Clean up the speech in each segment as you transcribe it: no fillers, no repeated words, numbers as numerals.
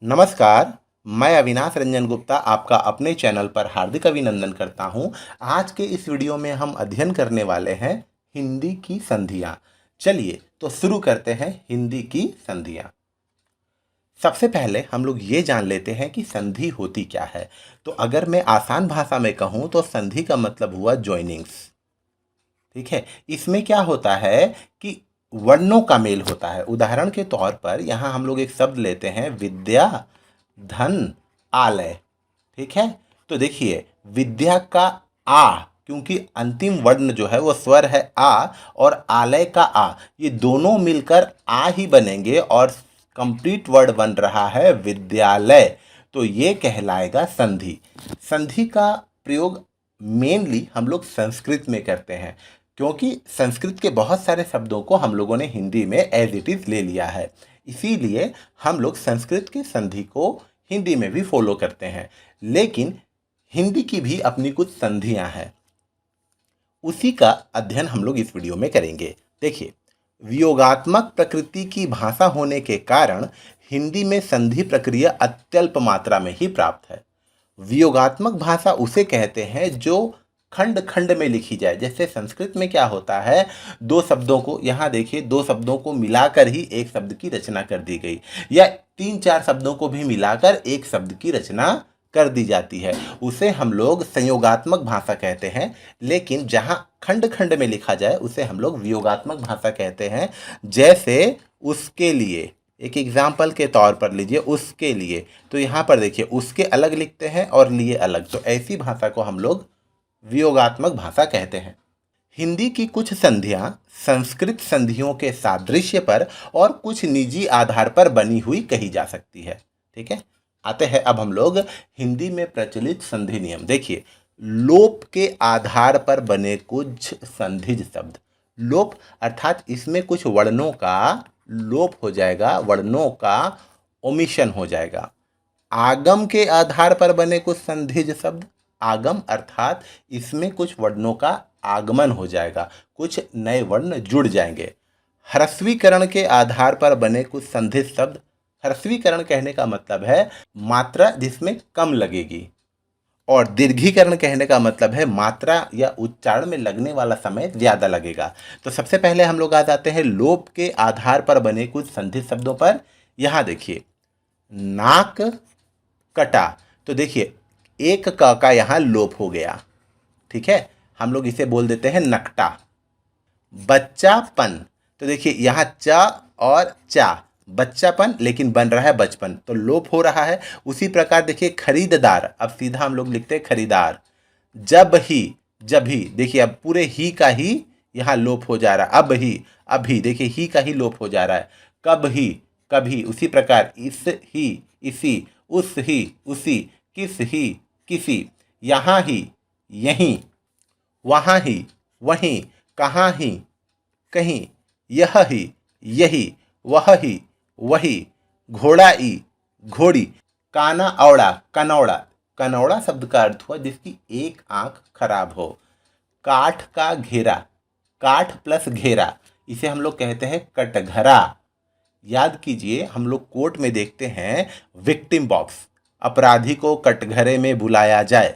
नमस्कार, मैं अविनाश रंजन गुप्ता आपका अपने चैनल पर हार्दिक अभिनंदन करता हूं। आज के इस वीडियो में हम अध्ययन करने वाले हैं हिंदी की संधियां। चलिए तो शुरू करते हैं हिंदी की संधियां। सबसे पहले हम लोग ये जान लेते हैं कि संधि होती क्या है। तो अगर मैं आसान भाषा में कहूं तो संधि का मतलब हुआ जॉइनिंग्स। ठीक है, इसमें क्या होता है कि वर्णों का मेल होता है। उदाहरण के तौर पर यहाँ हम लोग एक शब्द लेते हैं विद्या, धन, आलय। ठीक है, तो देखिए विद्या का आ, क्योंकि अंतिम वर्ण जो है वो स्वर है आ, और आलय का आ, ये दोनों मिलकर आ ही बनेंगे और कंप्लीट वर्ड बन रहा है विद्यालय। तो ये कहलाएगा संधि। संधि का प्रयोग मेनली हम लोग संस्कृत में करते हैं, क्योंकि संस्कृत के बहुत सारे शब्दों को हम लोगों ने हिंदी में एज इट इज़ ले लिया है। इसीलिए हम लोग संस्कृत की संधि को हिंदी में भी फॉलो करते हैं। लेकिन हिंदी की भी अपनी कुछ संधियां हैं, उसी का अध्ययन हम लोग इस वीडियो में करेंगे। देखिए, वियोगात्मक प्रकृति की भाषा होने के कारण हिंदी में संधि प्रक्रिया अत्यल्प मात्रा में ही प्राप्त है। वियोगात्मक भाषा उसे कहते हैं जो खंड खंड में लिखी जाए। जैसे संस्कृत में क्या होता है, दो शब्दों को, यहाँ देखिए, दो शब्दों को मिलाकर ही एक शब्द की रचना कर दी गई, या तीन चार शब्दों को भी मिलाकर एक शब्द की रचना कर दी जाती है, उसे हम लोग संयोगात्मक भाषा कहते हैं। लेकिन जहाँ खंड खंड में लिखा जाए उसे हम लोग वियोगात्मक भाषा कहते हैं। जैसे उसके लिए, एक एग्जाम्पल के तौर पर लीजिए उसके लिए, तो यहाँ पर देखिए उसके अलग लिखते हैं और लिए अलग, तो ऐसी भाषा को हम लोग वियोगात्मक भाषा कहते हैं। हिंदी की कुछ संधियां संस्कृत संधियों के सादृश्य पर और कुछ निजी आधार पर बनी हुई कही जा सकती है। ठीक है, आते हैं अब हम लोग हिंदी में प्रचलित संधि नियम। देखिए, लोप के आधार पर बने कुछ संधिज शब्द। लोप अर्थात इसमें कुछ वर्णों का लोप हो जाएगा, वर्णों का ओमिशन हो जाएगा। आगम के आधार पर बने कुछ संधिज शब्द। आगम अर्थात इसमें कुछ वर्णों का आगमन हो जाएगा, कुछ नए वर्ण जुड़ जाएंगे। ह्रस्वीकरण के आधार पर बने कुछ संधिज शब्द। ह्रस्वीकरण कहने का मतलब है मात्रा जिसमें कम लगेगी, और दीर्घीकरण कहने का मतलब है मात्रा या उच्चारण में लगने वाला समय ज़्यादा लगेगा। तो सबसे पहले हम लोग आ जाते हैं लोप के आधार पर बने कुछ संधिज शब्दों पर। यहाँ देखिए, नाक कटा, तो देखिए एक क का यहाँ लोप हो गया। ठीक है, हम लोग इसे बोल देते हैं नकटा। बच्चापन, तो देखिए यहाँ चा और चा, बच्चापन, लेकिन बन रहा है बचपन, तो लोप हो रहा है। उसी प्रकार देखिए खरीददार, अब सीधा हम लोग लिखते हैं खरीदार। जब ही, जब ही, देखिए अब पूरे ही का ही यहाँ लोप हो जा रहा है। अब ही, अभी, देखिए ही का ही लोप हो जा रहा है। कब ही, कभी, उसी प्रकार इस ही, इसी, उस ही, उसी, किस ही, किसी, यहाँ ही, यहीं, वहाँ ही, वहीं, कहाँ ही, कहीं, यह ही, यही, वह ही, वही, घोड़ाई, घोड़ी, काना औड़ा, कनौड़ा। कनौड़ा शब्द का अर्थ हुआ जिसकी एक आंख खराब हो। काठ का घेरा, काठ प्लस घेरा, इसे हम लोग कहते हैं कटघरा। याद कीजिए, हम लोग कोर्ट में देखते हैं विक्टिम बॉक्स, अपराधी को कटघरे में बुलाया जाए,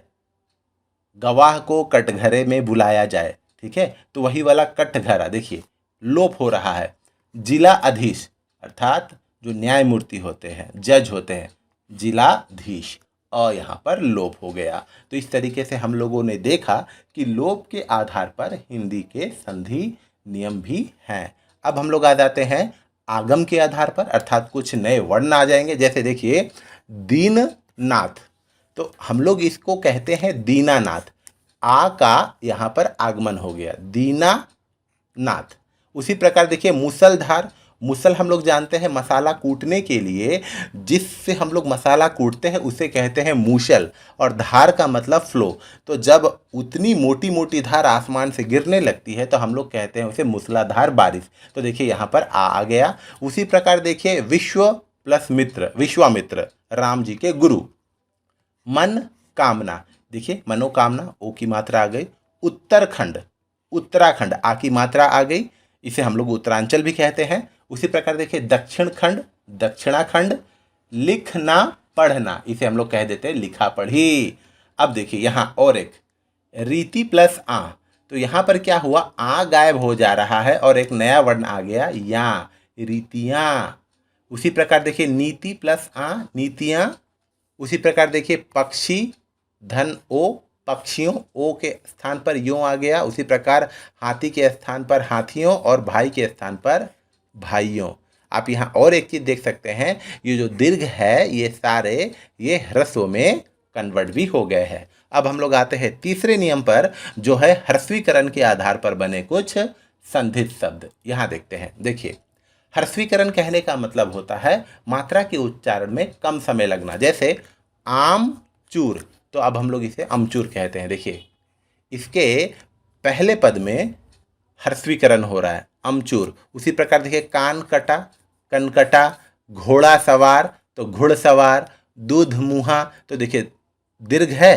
गवाह को कटघरे में बुलाया जाए। ठीक है, तो वही वाला कटघरा देखिए लोप हो रहा है। जिलाधीश अर्थात जो न्यायमूर्ति होते हैं, जज होते हैं, जिलाधीश, और यहाँ पर लोप हो गया। तो इस तरीके से हम लोगों ने देखा कि लोप के आधार पर हिंदी के संधि नियम भी हैं। अब हम लोग आ जाते हैं आगम के आधार पर, अर्थात कुछ नए वर्ण आ जाएंगे। जैसे देखिए दीननाथ, तो हम लोग इसको कहते हैं दीनानाथ। आ का यहाँ पर आगमन हो गया, दीनानाथ। उसी प्रकार देखिए मूसलधार, मूसल हम लोग जानते हैं मसाला कूटने के लिए, जिससे हम लोग मसाला कूटते हैं उसे कहते हैं मूसल, और धार का मतलब फ्लो। तो जब उतनी मोटी मोटी धार आसमान से गिरने लगती है तो हम लोग कहते हैं उसे मूसलाधार बारिश। तो देखिए यहाँ पर आ गया। उसी प्रकार देखिए विश्व प्लस मित्र, विश्वामित्र, राम जी के गुरु। मन कामना, देखिए मनोकामना, ओ की मात्रा आ गई। उत्तरखंड, उत्तराखंड, आ की मात्रा आ गई, इसे हम लोग उत्तरांचल भी कहते हैं। उसी प्रकार देखिए दक्षिण खंड, दक्षिणाखंड। लिखना पढ़ना, इसे हम लोग कह देते हैं लिखा पढ़ी। अब देखिए यहाँ और एक रीति प्लस आ, तो यहाँ पर क्या हुआ, आ गायब हो जा रहा है और एक नया वर्ण आ गया या, रीतियाँ। उसी प्रकार देखिए नीति प्लस आ, नीतियाँ। उसी प्रकार देखिए पक्षी, धन ओ, पक्षियों, ओ के स्थान पर यों आ गया। उसी प्रकार हाथी के स्थान पर हाथियों और भाई के स्थान पर भाइयों। आप यहाँ और एक चीज़ देख सकते हैं, ये जो दीर्घ है ये सारे ये ह्रस्व में कन्वर्ट भी हो गए हैं। अब हम लोग आते हैं तीसरे नियम पर, जो है ह्रस्वीकरण के आधार पर बने कुछ संधित शब्द। यहाँ देखते हैं, देखिए ह्रस्वीकरण कहने का मतलब होता है मात्रा के उच्चारण में कम समय लगना। जैसे आम चूर, तो अब हम लोग इसे अमचूर कहते हैं। देखिए इसके पहले पद में ह्रस्वीकरण हो रहा है, अमचूर। उसी प्रकार देखिए कान कटा, कनकटा, घोड़ा सवार तो घुड़सवार, दूध मुहा, तो देखिए दीर्घ है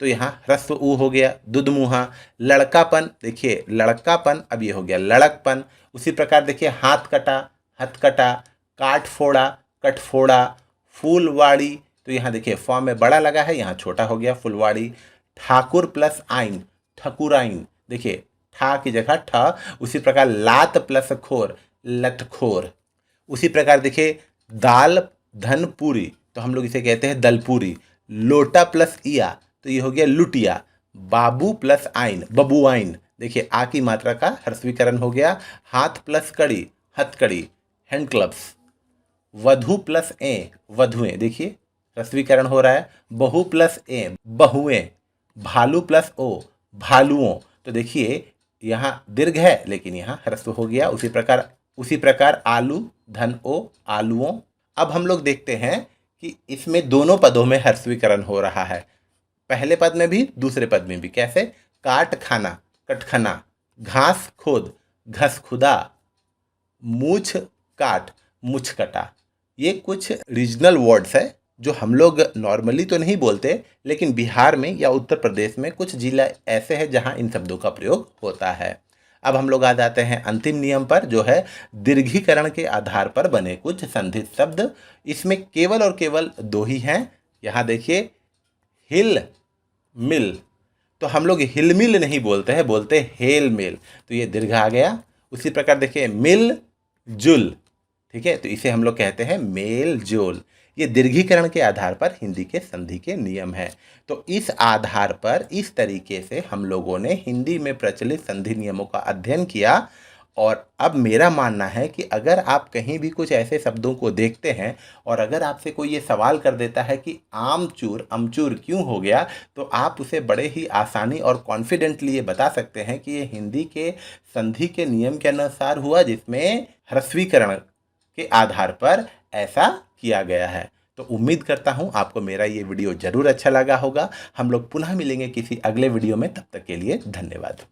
तो यहाँ ह्रस्व ऊ हो गया, दुधमुहा। लड़कापन, देखिए लड़कापन, अब ये हो गया लड़कपन। उसी प्रकार देखिए हाथ कटा, हथकटा, काट फोड़ा, कटफोड़ा, फूलवाड़ी, तो यहाँ देखिए फॉर्म में बड़ा लगा है, यहाँ छोटा हो गया फुलवाड़ी। ठाकुर प्लस आइन, ठकुराइन, देखिए ठा की जगह ठ। उसी प्रकार लात प्लस खोर, लतखोर। उसी प्रकार देखिए दाल धन पूरी, तो हम लोग इसे कहते हैं दलपूरी। लोटा प्लस इया, तो ये हो गया लुटिया। बाबू प्लस आइन, बबुआइन, देखिए आ की मात्रा का ह्रस्वीकरण हो गया। हाथ प्लस कड़ी, हथकड़ी, हैंड क्लब्स। वधु प्लस ए, वधुएं, देखिए ह्रस्वीकरण हो रहा है। बहु प्लस ए, बहुएं। भालू प्लस ओ, भालुओं, तो देखिए यहाँ दीर्घ है लेकिन यहाँ ह्रस्व हो गया। उसी प्रकार आलू धन ओ, आलुओं। अब हम लोग देखते हैं कि इसमें दोनों पदों में ह्रस्वीकरण हो रहा है, पहले पद में भी दूसरे पद में भी। कैसे, काट खाना, कटखना, घास खोद, घस खुदा, मूछ काट, मुछ कटा। ये कुछ रीजनल वर्ड्स है जो हम लोग नॉर्मली तो नहीं बोलते, लेकिन बिहार में या उत्तर प्रदेश में कुछ जिला ऐसे हैं जहां इन शब्दों का प्रयोग होता है। अब हम लोग आ जाते हैं अंतिम नियम पर, जो है दीर्घीकरण के आधार पर बने कुछ संधित शब्द। इसमें केवल और केवल दो ही हैं। यहाँ देखिए हिल मिल, तो हम लोग हिलमिल नहीं बोलते हैं, बोलते हैं हेल मिल, तो ये दीर्घ आ गया। उसी प्रकार देखिए मिल जुल, ठीक है, तो इसे हम लोग कहते हैं मेल जोल। ये दीर्घीकरण के आधार पर हिंदी के संधि के नियम हैं। तो इस आधार पर इस तरीके से हम लोगों ने हिंदी में प्रचलित संधि नियमों का अध्ययन किया। और अब मेरा मानना है कि अगर आप कहीं भी कुछ ऐसे शब्दों को देखते हैं और अगर आपसे कोई ये सवाल कर देता है कि आमचूर अमचूर क्यों हो गया, तो आप उसे बड़े ही आसानी और कॉन्फिडेंटली ये बता सकते हैं कि ये हिंदी के संधि के नियम के अनुसार हुआ, जिसमें ह्रस्वीकरण के आधार पर ऐसा किया गया है। तो उम्मीद करता हूँ आपको मेरा ये वीडियो ज़रूर अच्छा लगा होगा। हम लोग पुनः मिलेंगे किसी अगले वीडियो में, तब तक के लिए धन्यवाद।